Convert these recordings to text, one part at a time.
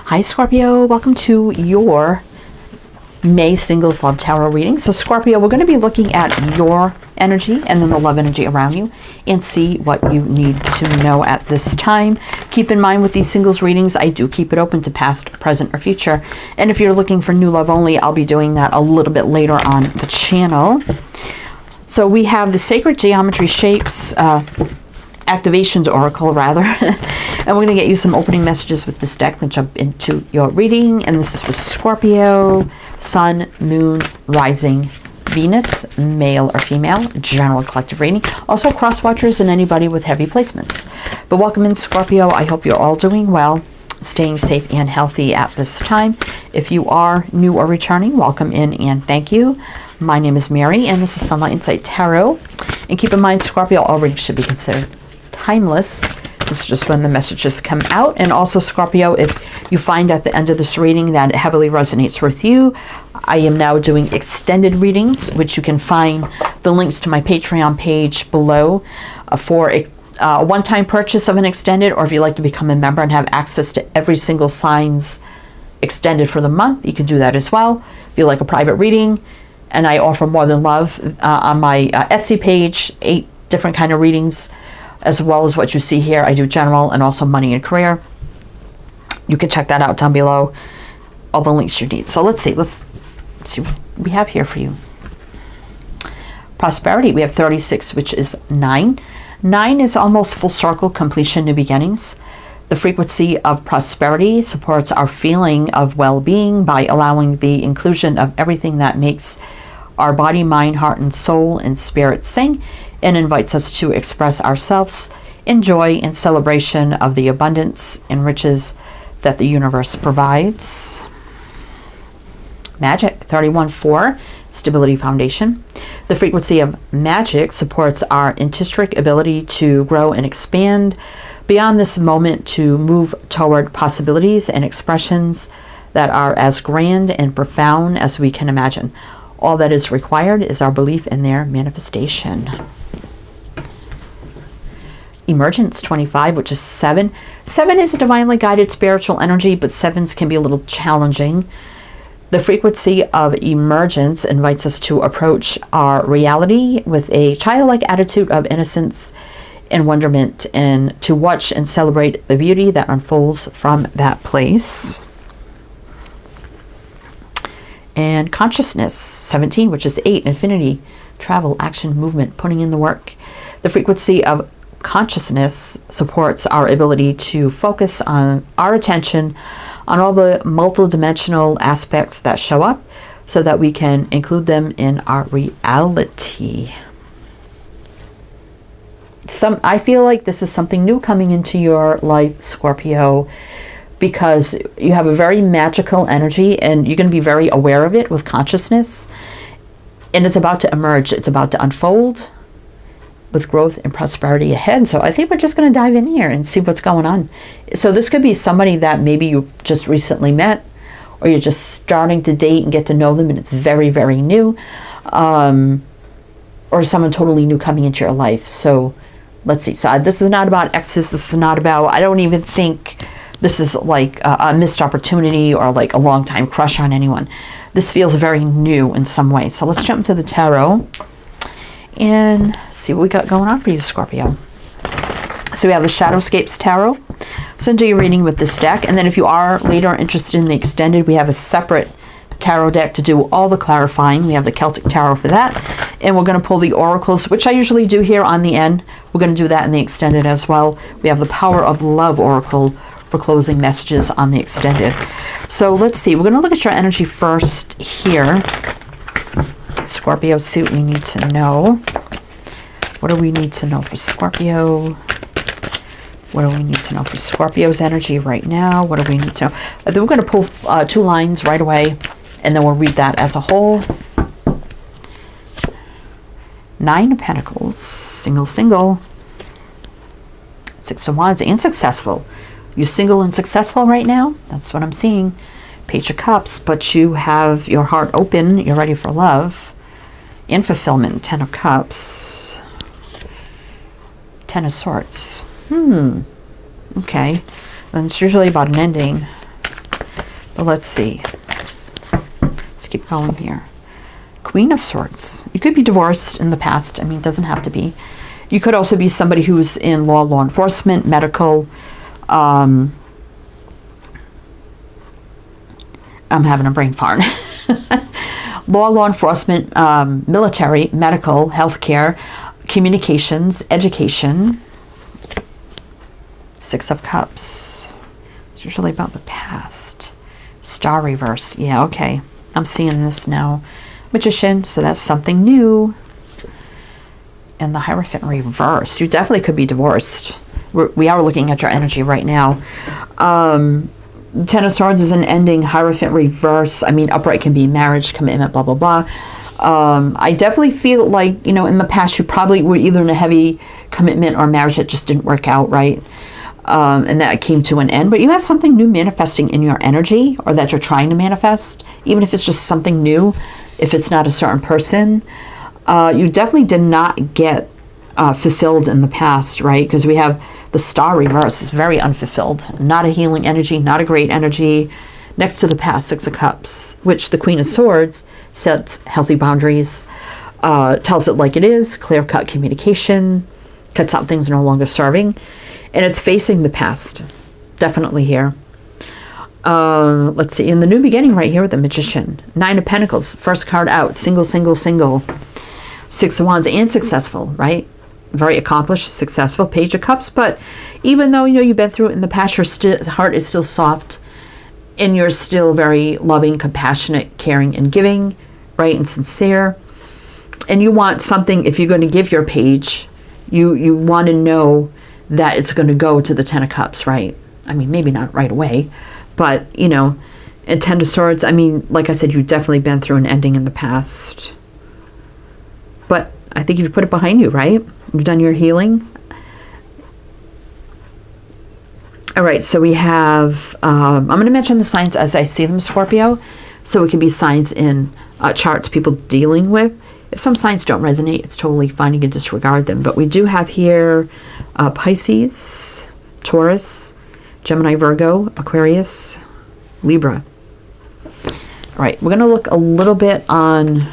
Hi Scorpio, welcome to your May Singles Love Tarot reading. So Scorpio, we're going to be looking at your energy and then the love energy around you and see what you need to know at this time. Keep in mind with these singles readings, I do keep it open to past, present, or future. And if you're looking for new love only, I'll be doing that a little bit later on the channel. So we have the Sacred Geometry Shapes Activations Oracle, rather. And we're going to get you some opening messages with this deck, then jump into your reading. And this is for Scorpio, Sun, Moon, Rising, Venus, male or female, general collective reading. Also cross watchers and anybody with heavy placements. But welcome in Scorpio. I hope you're all doing well, staying safe and healthy at this time. If you are new or returning, welcome in and thank you. My name is Mary and this is Sunlight Insight Tarot. And keep in mind, Scorpio, all readings should be considered timeless. This is just when the messages come out. And also Scorpio, if you find at the end of this reading that it heavily resonates with you, I am now doing extended readings, which you can find the links to my Patreon page below for a one-time purchase of an extended, or if you'd like to become a member and have access to every single signs extended for the month, you can do that as well. If you like a private reading, and I offer more than love on my Etsy page, 8 different kind of readings, as well as what you see here. I do general and also money and career. You can check that out down below, all the links you need. So let's see what we have here for you. Prosperity, we have 36, which is 9. 9 is almost full circle, completion, new beginnings. The frequency of prosperity supports our feeling of well-being by allowing the inclusion of everything that makes our body, mind, heart, and soul and spirit sing, and invites us to express ourselves in joy and celebration of the abundance and riches that the universe provides. Magic, 31-4, stability foundation. The frequency of magic supports our intrinsic ability to grow and expand beyond this moment, to move toward possibilities and expressions that are as grand and profound as we can imagine. All that is required is our belief in their manifestation. Emergence, 25, which is 7. 7 is a divinely guided spiritual energy, but 7s can be a little challenging. The frequency of emergence invites us to approach our reality with a childlike attitude of innocence and wonderment, and to watch and celebrate the beauty that unfolds from that place. And consciousness, 17, which is 8, infinity, travel, action, movement, putting in the work. The frequency of consciousness supports our ability to focus on our attention on all the multidimensional aspects that show up so that we can include them in our reality. I feel like this is something new coming into your life, Scorpio, because you have a very magical energy and you're going to be very aware of it with consciousness, and it's about to emerge. It's about to unfold with growth and prosperity ahead. So I think we're just going to dive in here and see what's going on. So this could be somebody that maybe you just recently met, or you're just starting to date and get to know them and it's very, very new, or someone totally new coming into your life. So let's see. So this is not about exes. This is not about, I don't even think this is like a missed opportunity or like a long time crush on anyone. This feels very new in some way. So let's jump into the tarot and see what we got going on for you, Scorpio. So we have the Shadowscapes Tarot. So do your reading with this deck. And then if you are later interested in the extended, we have a separate tarot deck to do all the clarifying. We have the Celtic Tarot for that. And we're going to pull the oracles, which I usually do here on the end. We're going to do that in the extended as well. We have the Power of Love Oracle for closing messages on the extended. So let's see. We're going to look at your energy first here. Scorpio, see what we need to know. What do we need to know for Scorpio? What do we need to know for Scorpio's energy right now? What do we need to know? Then we're going to pull 2 lines right away, and then we'll read that as a whole. 9 of Pentacles, single, single. 6 of Wands, and successful. You single and successful right now? That's what I'm seeing. Page of Cups, but you have your heart open. You're ready for love and fulfillment. 10 of Cups. 10 of Swords. Okay. Then it's usually about an ending. let's see. Let's keep going here. Queen of Swords. You could be divorced in the past. I mean, it doesn't have to be. You could also be somebody who's in law enforcement, medical. I'm having a brain fart. Law enforcement, military, medical, healthcare, communications, education. Six of Cups. It's usually about the past. Star reverse. Yeah, okay. I'm seeing this now. Magician, so that's something new. And the Hierophant reverse. You definitely could be divorced. We are looking at your energy right now. Ten of Swords is an ending. Hierophant reverse. I mean, upright can be marriage, commitment, blah, blah, blah. I definitely feel like, you know, in the past you probably were either in a heavy commitment or marriage that just didn't work out, right? And that came to an end. But you have something new manifesting in your energy, or that you're trying to manifest, even if it's just something new, if it's not a certain person. You definitely did not get fulfilled in the past, right? Because we have the Star reverse. Is very unfulfilled. Not a healing energy, not a great energy. Next to the past, Six of Cups, which the Queen of Swords sets healthy boundaries, tells it like it is, clear-cut communication, cuts out things no longer serving. And it's facing the past, definitely here. Let's see, in the new beginning right here with the Magician. Nine of Pentacles, first card out, single, single, single. Six of Wands, and successful, right? Very accomplished, successful. Page of Cups, but even though, you know, you've been through it in the past, your heart is still soft, and you're still very loving, compassionate, caring, and giving, right, and sincere. And you want something, if you're going to give your page, you want to know that it's going to go to the Ten of Cups, right? I mean, maybe not right away, but, you know, and Ten of Swords, I mean, like I said, you've definitely been through an ending in the past. But I think you've put it behind you, right? You've done your healing. All right, so we have, I'm going to mention the signs as I see them, Scorpio. So it can be signs in charts people dealing with. If some signs don't resonate, it's totally fine. You can disregard them. But we do have here Pisces, Taurus, Gemini, Virgo, Aquarius, Libra. All right, we're going to look a little bit on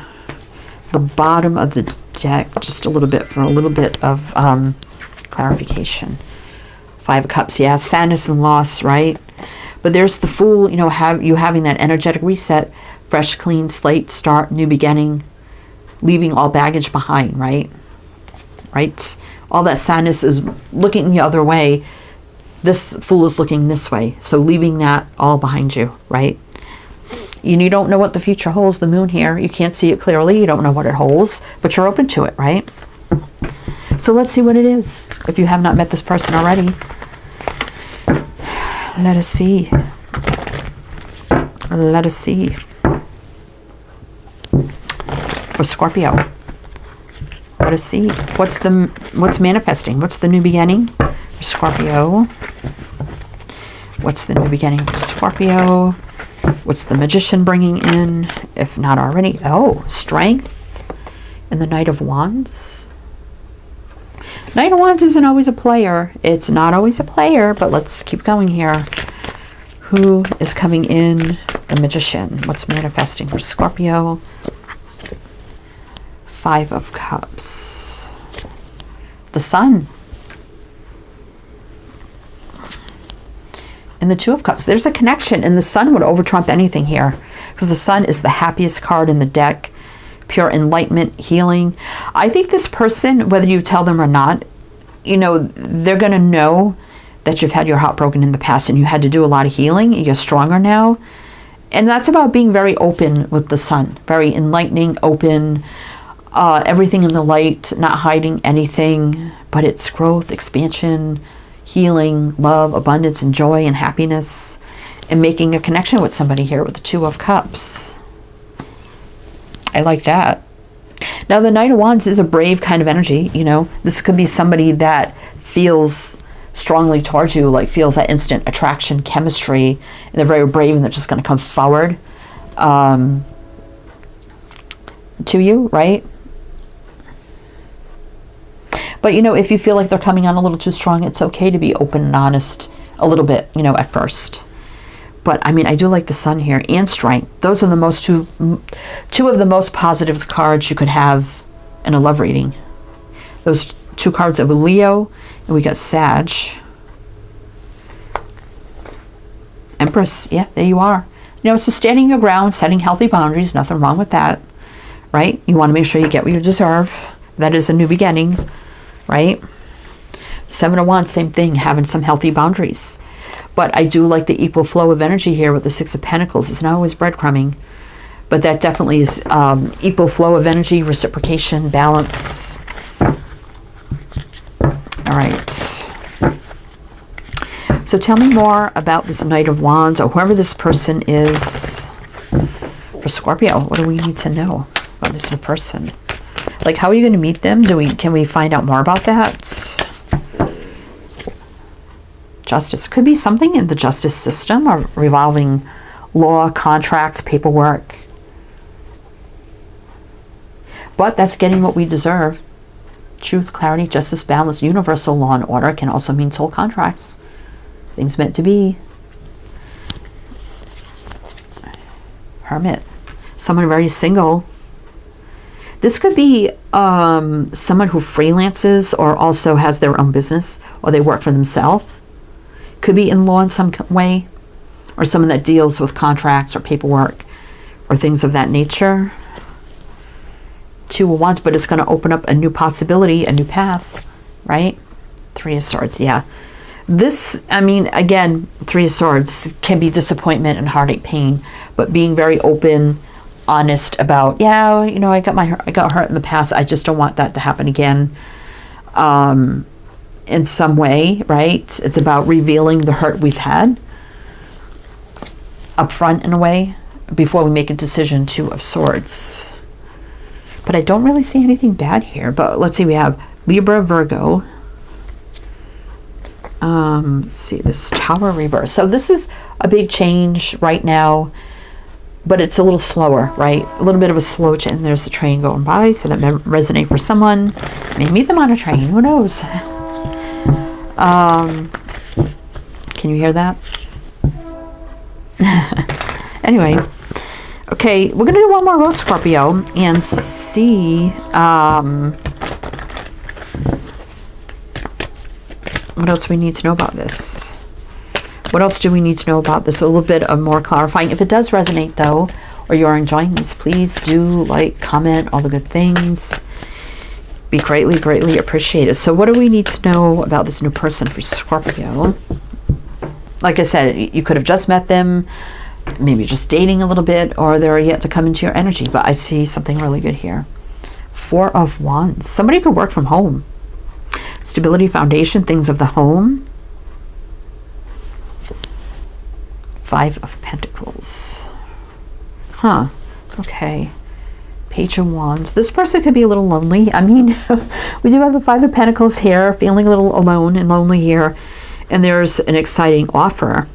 the bottom of the deck, just a little bit for a little bit of clarification. Five of Cups, yeah, sadness and loss, right? But there's the Fool, you know, having that energetic reset, fresh, clean slate, start, new beginning, leaving all baggage behind, right? Right? All that sadness is looking the other way. This Fool is looking this way. So leaving that all behind you, right? You don't know what the future holds, the Moon here. You can't see it clearly. You don't know what it holds, but you're open to it, right? So let's see what it is. If you have not met this person already, let us see. Let us see. For Scorpio, let us see. What's manifesting? What's the new beginning for Scorpio? What's the new beginning for Scorpio? What's the Magician bringing in, if not already? Oh, Strength and the Knight of Wands. Knight of Wands isn't always a player. It's not always a player, but let's keep going here. Who is coming in? The Magician. What's manifesting for Scorpio? Five of Cups. The Sun. And the Two of Cups. There's a connection, and the Sun would over-trump anything here, because the Sun is the happiest card in the deck. Pure enlightenment, healing. I think this person, whether you tell them or not, you know, they're going to know that you've had your heart broken in the past and you had to do a lot of healing. You're stronger now. And that's about being very open with the Sun. Very enlightening, open, everything in the light, not hiding anything, but it's growth, expansion, healing, love, abundance, and joy, and happiness, and making a connection with somebody here with the Two of Cups. I like that. Now, the Knight of Wands is a brave kind of energy, you know. This could be somebody that feels strongly towards you, like feels that instant attraction, chemistry, and they're very brave and they're just going to come forward to you, right? But, you know, if you feel like they're coming on a little too strong, it's okay to be open and honest a little bit, you know, at first. But I mean, I do like the Sun here and Strength. Those are the most two of the most positive cards you could have in a love reading. Those two cards of Leo, and we got Sag. Empress, yeah, there you are. You know, it's just standing your ground, setting healthy boundaries. Nothing wrong with that, right? You want to make sure you get what you deserve. That is a new beginning, right? Seven of Wands, same thing, having some healthy boundaries. But I do like the equal flow of energy here with the Six of Pentacles. It's not always breadcrumbing, but that definitely is equal flow of energy, reciprocation, balance. All right. So tell me more about this Knight of Wands, or whoever this person is for Scorpio. What do we need to know about this new person? Like, how are you going to meet them? Can we find out more about that? Justice. Could be something in the justice system, or revolving law, contracts, paperwork. But that's getting what we deserve. Truth, clarity, justice, balance, universal law and order can also mean soul contracts. Things meant to be. Hermit. Someone very single. This could be someone who freelances or also has their own business, or they work for themselves. Could be in law in some way, or someone that deals with contracts or paperwork or things of that nature. Two of Wands, but it's going to open up a new possibility, a new path, right? Three of Swords, yeah. This, I mean, again, Three of Swords can be disappointment and heartache, pain, but being very open, honest about, yeah, you know, I got hurt in the past. I just don't want that to happen again. In some way, right? It's about revealing the hurt we've had up front in a way before we make a decision. Two of Swords. But I don't really see anything bad here. But let's see, we have Libra, Virgo. Let's see, this Tower Rebirth. So this is a big change right now, but it's a little slower, right? A little bit of a slow change. There's a train going by, so that may resonate for someone. Maybe meet them on a train, who knows? Can you hear that? Anyway, okay, we're gonna do one more row, Scorpio, and see what else we need to know about this. What else do we need to know about this? A little bit of more clarifying. If it does resonate though, or you're enjoying this, please do like, comment, all the good things. Be greatly, greatly appreciated. So what do we need to know about this new person for Scorpio? Like I said, you could have just met them, maybe just dating a little bit, or they're yet to come into your energy. But I see something really good here. Four of Wands. Somebody could work from home. Stability, foundation, things of the home. Five of Pentacles. Huh. Okay. Page of Wands. This person could be a little lonely. I mean, we do have the Five of Pentacles here, feeling a little alone and lonely here. And there's an exciting offer.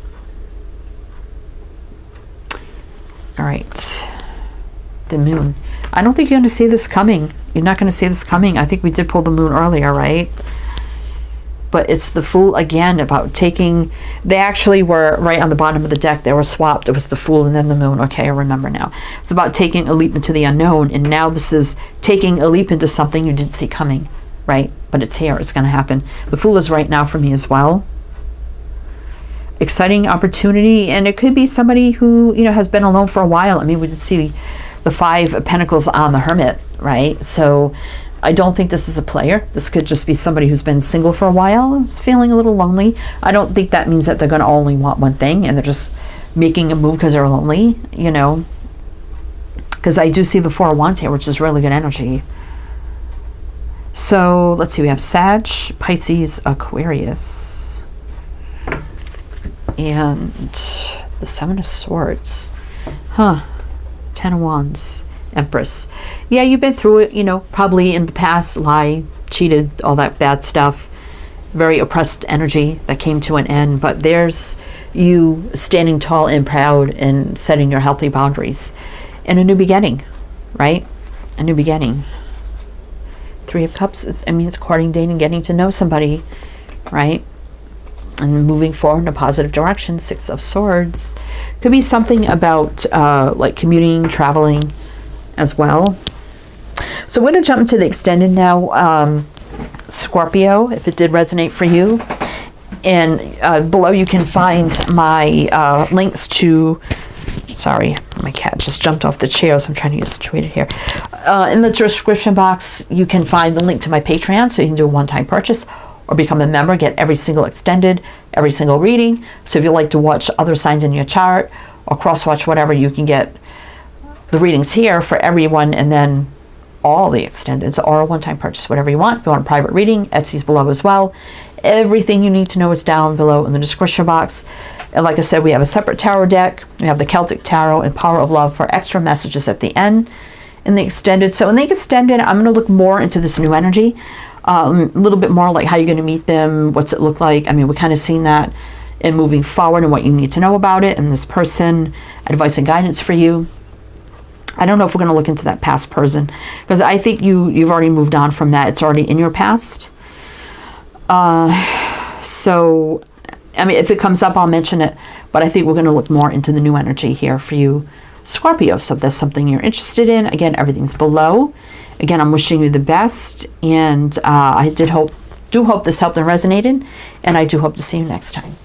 All right. The Moon. I don't think you're going to see this coming. You're not going to see this coming. I think we did pull the Moon earlier, right? But it's the Fool again, about taking, they actually were right on the bottom of the deck. They were swapped. It was the Fool and then the Moon. Okay, I remember now. It's about taking a leap into the unknown. And now this is taking a leap into something you didn't see coming, right? But it's here. It's going to happen. The Fool is right now for me as well. Exciting opportunity. And it could be somebody who, you know, has been alone for a while. I mean, we did see the Five of Pentacles on the Hermit, right? So I don't think this is a player. This could just be somebody who's been single for a while, who's feeling a little lonely. I don't think that means that they're going to only want one thing and they're just making a move because they're lonely, you know. Because I do see the Four of Wands here, which is really good energy. So let's see, we have Sag, Pisces, Aquarius, and the Seven of Swords. Huh. Ten of Wands. Empress. Yeah, you've been through it, you know, probably in the past, lied, cheated, all that bad stuff. Very oppressed energy that came to an end. But there's you standing tall and proud and setting your healthy boundaries. And a new beginning, right? A new beginning. Three of Cups, it's courting, dating, getting to know somebody, right? and moving forward in a positive direction. 6 of Swords. Could be something about like commuting, traveling as well. So we're going to jump into the extended now, Scorpio, if it did resonate for you. And below you can find my links to, sorry, my cat just jumped off the chair, so I'm trying to get situated here. In the description box, you can find the link to my Patreon, so you can do a one-time purchase or become a member, get every single extended, every single reading. So if you like to watch other signs in your chart or cross-watch whatever, you can get the readings here for everyone, and then all the extendeds or a one-time purchase, whatever you want. If you want a private reading, Etsy's below as well. Everything you need to know is down below in the description box. And like I said, we have a separate tarot deck. We have the Celtic Tarot and Power of Love for extra messages at the end in the extended. So in the extended, I'm going to look more into this new energy, a little bit more like how you're going to meet them, what's it look like. I mean, we kind of seen that in moving forward and what you need to know about it, and this person, advice and guidance for you. I don't know if we're going to look into that past person, because I think you've already moved on from that. It's already in your past. So, I mean, if it comes up, I'll mention it, but I think we're going to look more into the new energy here for you, Scorpio. So if that's something you're interested in, again, everything's below. Again, I'm wishing you the best, and I do hope this helped and resonated, and I do hope to see you next time.